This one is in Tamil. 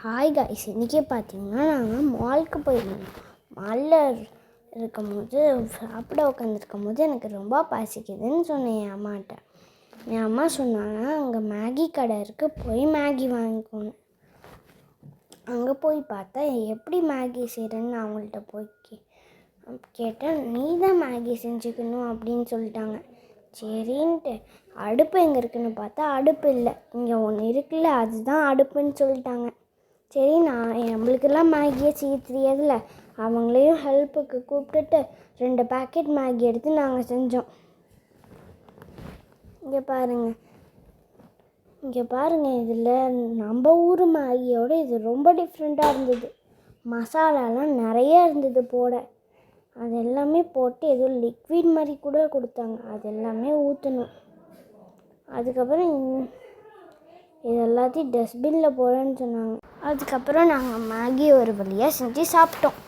ஹாய் காய்ஸ், இன்றைக்கி பார்த்தீங்கன்னா நாங்கள் மாலுக்கு போயிருந்தோம். மாலில் இருக்கும்போது சாப்பிட உட்காந்துருக்கும்போது எனக்கு ரொம்ப பசிக்குதுன்னு சொன்னேன் என் அம்மாட்ட. என் அம்மா சொன்னாங்க, அங்கே மேகி கடை இருக்குது, போய் மேகி வாங்கிக்கோன்னு. அங்கே போய் பார்த்தா எப்படி மேகி செய்கிறேன்னு நான் அவங்கள்ட்ட போய் கேட்டேன். நீ தான் மேகி செஞ்சுக்கணும் அப்படின்னு சொல்லிட்டாங்க. சரின்ட்டு அடுப்பு எங்கே இருக்குதுன்னு பார்த்தா அடுப்பு இல்லை, இங்கே ஒன்று இருக்குல்ல அதுதான் அடுப்புன்னு சொல்லிட்டாங்க. சரி, நம்மளுக்கெல்லாம் மேகியே செய்ய தெரியாதுல்ல, அவங்களையும் ஹெல்ப்புக்கு கூப்பிட்டுட்டு 2 பேக்கெட் மேகி எடுத்து நாங்கள் செஞ்சோம். இங்கே பாருங்கள், இதில் நம்ம ஊர் மேகியோட இது ரொம்ப டிஃப்ரெண்ட்டாக இருந்தது. மசாலாலாம் நிறைய இருந்தது போட. அது எல்லாமே போட்டு ஏதோ லிக்விட் மாதிரி கூட கொடுத்தாங்க, அது எல்லாமே ஊற்றணும். அதுக்கப்புறம் இது எல்லாத்தையும் டஸ்ட்பினில் போடணுன்னு சொன்னாங்க. அதுக்கப்புறம் நாங்கள் மேகி ஒரு வழியாக செஞ்சு சாப்பிட்டோம்.